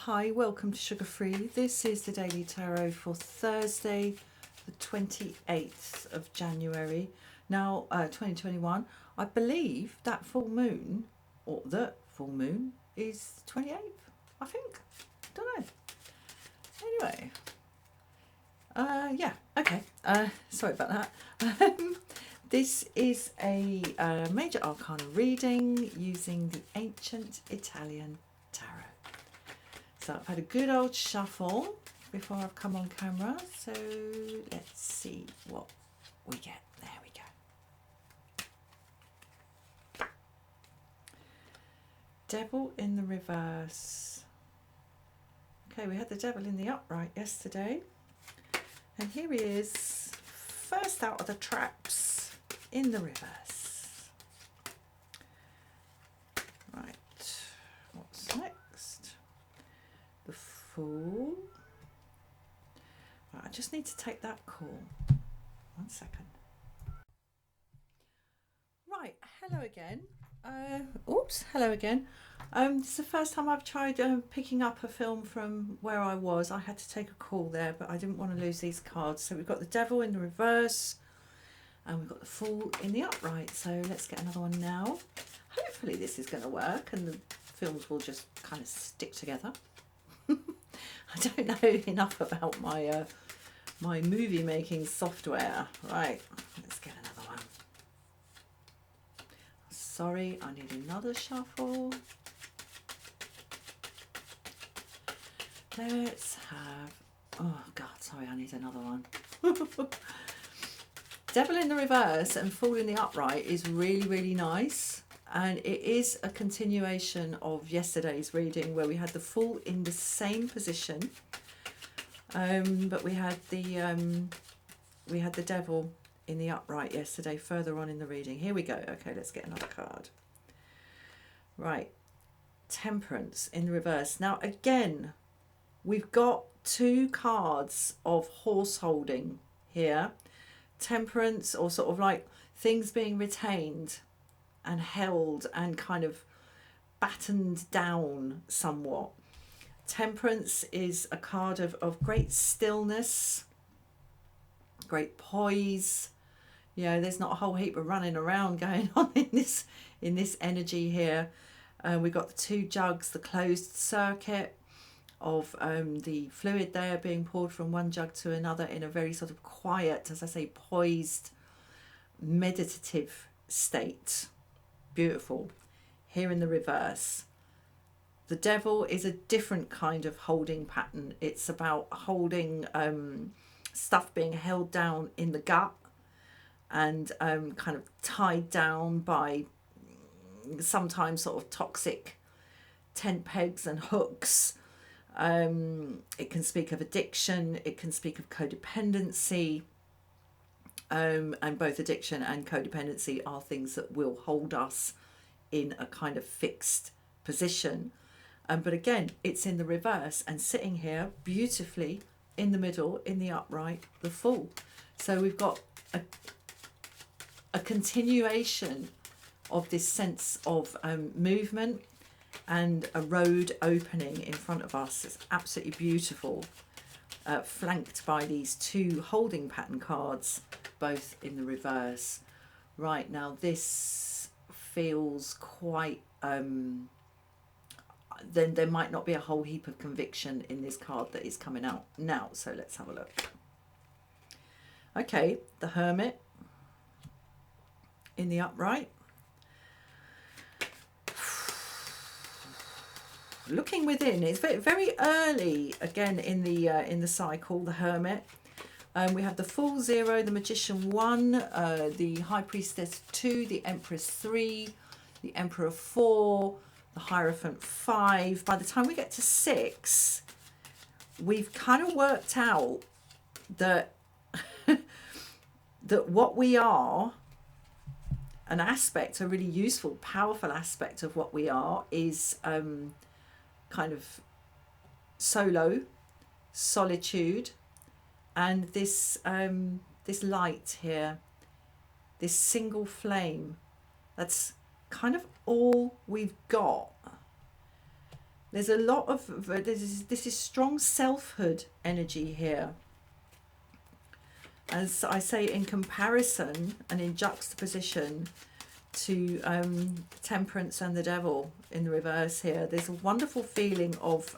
Hi, welcome to Sugar Free. This is the Daily Tarot for Thursday, the 28th of January, now 2021. I believe that full moon, or the full moon, is 28th, I think. Don't know. Anyway, yeah, okay. Sorry about that. This is a major arcana reading using the ancient Italian tarot. So I've had a good old shuffle before I've come on camera. So let's see what we get. There we go. Devil in the reverse. Okay, we had the devil in the upright yesterday. And here he is, first out of the traps in the reverse. Right, what's next? The Fool. Right, I just need to take that call. 1 second. Right, hello again. Hello again. This is the first time I've tried picking up a film from where I was. I had to take a call there, but I didn't want to lose these cards. So we've got the devil in the reverse, and we've got the Fool in the upright. So let's get another one now. Hopefully this is going to work, and the films will just kind of stick together. I don't know enough about my my movie making software. Right, let's get another one. Sorry, I need another shuffle. Let's have, oh God, sorry, I need another one. Devil in the reverse and Fool in the upright is really, really nice. And it is a continuation of yesterday's reading where we had the Fool in the same position. But we had the devil in the upright yesterday further on in the reading. Here we go. Okay, let's get another card. Right. Temperance in the reverse. Now again, we've got two cards of horse holding here. Temperance, or sort of like things being retained and held and kind of battened down somewhat. Temperance is a card of great stillness, great poise. You know, there's not a whole heap of running around going on in this energy here. We've got the two jugs, the closed circuit of the fluid there being poured from one jug to another in a very sort of quiet, as I say, poised, meditative state. Beautiful. Here in the reverse, the devil is a different kind of holding pattern. It's about holding stuff being held down in the gut and kind of tied down by sometimes sort of toxic tent pegs and hooks. It can speak of addiction. It can speak of codependency. And both addiction and codependency are things that will hold us in a kind of fixed position. But again, it's in the reverse and sitting here beautifully in the middle, in the upright, the Fool. So we've got a continuation of this sense of movement and a road opening in front of us. It's absolutely beautiful, flanked by these two holding pattern cards, both in the reverse. Right, now this feels quite then there might not be a whole heap of conviction in this card that is coming out now, so let's have a look. Okay, the Hermit in the upright. Looking within, it's very, very early again in the cycle, the Hermit. We have the Fool 0, the Magician 1, the High Priestess 2, the Empress 3, the Emperor 4, the Hierophant 5. By the time we get to 6, we've kind of worked out that that what we are, an aspect, a really useful, powerful aspect of what we are is kind of solo, solitude, and this this light here, this single flame. That's kind of all we've got. There's a lot of this is strong selfhood energy here. As I say, in comparison and in juxtaposition to Temperance and the Devil in the reverse here, there's a wonderful feeling of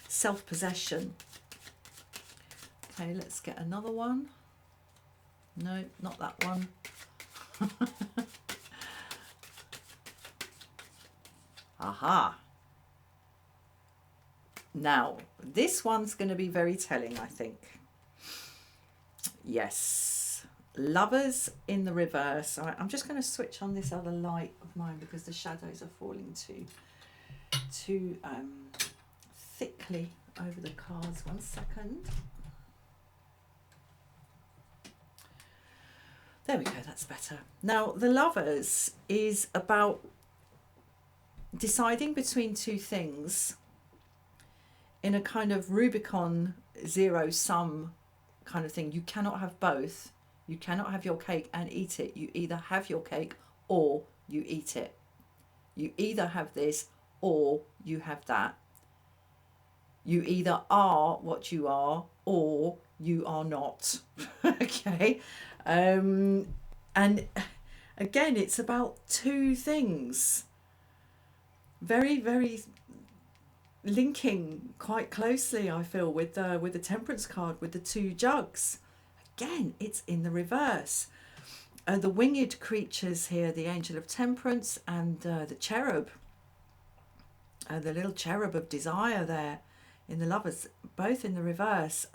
self-possession. Okay, let's get another one. No, not that one. Aha. Now, this one's going to be very telling, I think. Yes. Lovers in the reverse. All right, I'm just going to switch on this other light of mine because the shadows are falling too thickly over the cards. 1 second. There we go, that's better. Now, the Lovers is about deciding between two things in a kind of Rubicon zero-sum kind of thing. You cannot have both. You cannot have your cake and eat it. You either have your cake or you eat it. You either have this or you have that. You either are what you are or you are not. Okay. And again, it's about two things. Very, very linking quite closely, I feel, with the Temperance card, with the two jugs. Again, it's in the reverse. The winged creatures here, the Angel of Temperance and the cherub, the little cherub of desire there in the Lovers, both in the reverse.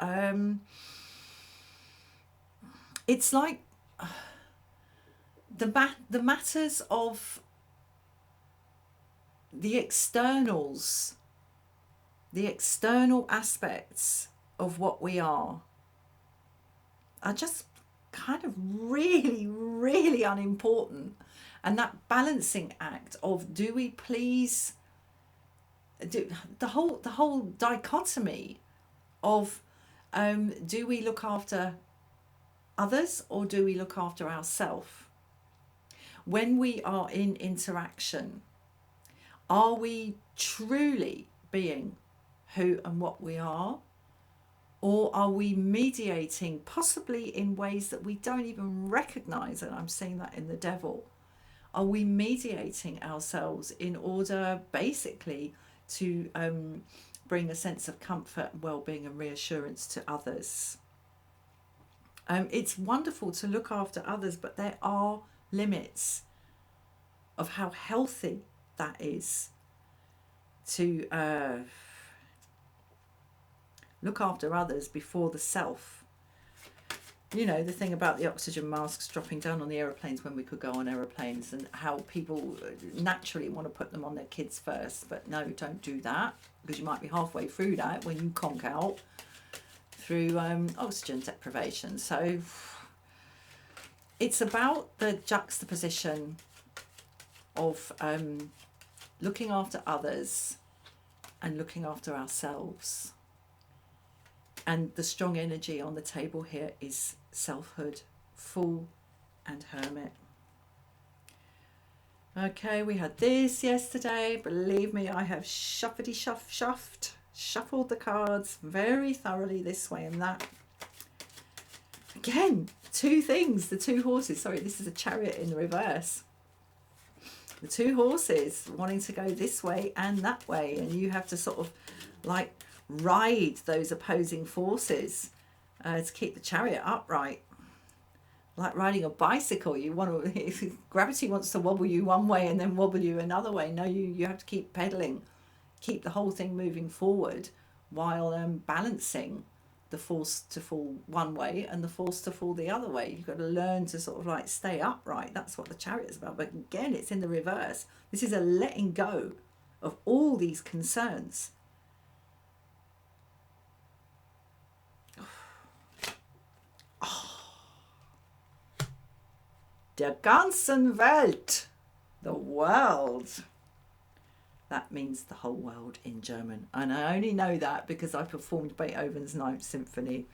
It's like the matters of the externals, the external aspects of what we are just kind of really, really unimportant. And that balancing act of, do we please, the whole dichotomy of do we look after others or do we look after ourselves? When we are in interaction, are we truly being who and what we are? Or are we mediating, possibly in ways that we don't even recognize? And I'm seeing that in the Devil. Are we mediating ourselves in order basically to bring a sense of comfort, well-being and reassurance to others? It's wonderful to look after others, but there are limits of how healthy that is to look after others before the self. You know, the thing about the oxygen masks dropping down on the aeroplanes when we could go on aeroplanes, and how people naturally want to put them on their kids first. But no, don't do that, because you might be halfway through that when you conk out through oxygen deprivation. So it's about the juxtaposition of looking after others and looking after ourselves. And the strong energy on the table here is selfhood, Fool and Hermit. Okay, we had this yesterday. Believe me, I have shuffled the cards very thoroughly this way and that. Again, two things, the two horses. Sorry, this is a Chariot in the reverse. The two horses wanting to go this way and that way, and you have to sort of like ride those opposing forces to keep the chariot upright. Like riding a bicycle, you want to gravity wants to wobble you one way and then wobble you another way. No, you have to keep pedaling, keep the whole thing moving forward while balancing the force to fall one way and the force to fall the other way. You've got to learn to sort of like stay upright. That's what the chariot is about. But again, it's in the reverse. This is a letting go of all these concerns. Der ganzen Welt, the world. That means the whole world in German. And I only know that because I performed Beethoven's Ninth Symphony.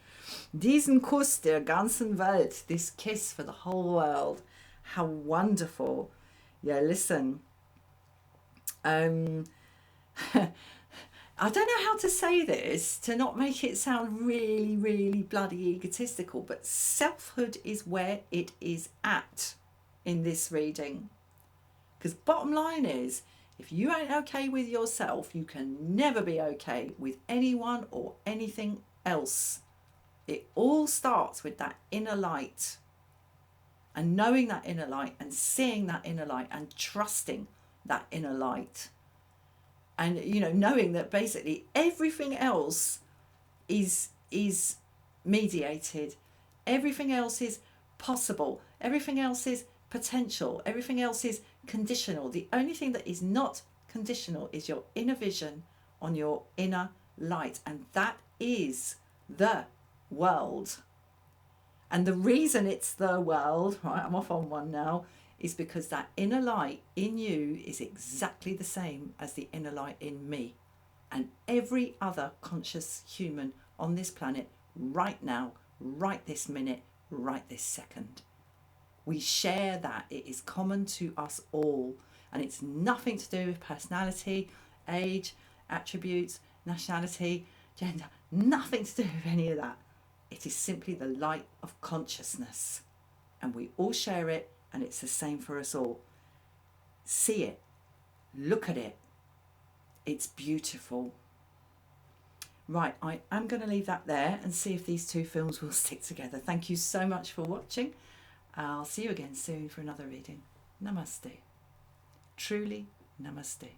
Diesen Kuss der ganzen Welt, this kiss for the whole world. How wonderful. Yeah, listen. I don't know how to say this to not make it sound really, really bloody egotistical, but selfhood is where it is at in this reading. Because bottom line is, if you ain't okay with yourself, you can never be okay with anyone or anything else. It all starts with that inner light, and knowing that inner light and seeing that inner light and trusting that inner light. And, you know, knowing that basically everything else is mediated, everything else is possible, everything else is potential, everything else is conditional. The only thing that is not conditional is your inner vision on your inner light, and that is the world. And the reason it's the world, right, I'm off on one now, is because that inner light in you is exactly the same as the inner light in me and every other conscious human on this planet right now, right this minute, right this second. We share that. It is common to us all, and it's nothing to do with personality, age, attributes, nationality, gender, nothing to do with any of that. It is simply the light of consciousness, and we all share it, and it's the same for us all. See it, look at it, it's beautiful. Right, I am going to leave that there and see if these two films will stick together. Thank you so much for watching. I'll see you again soon for another reading. Namaste. Truly, namaste.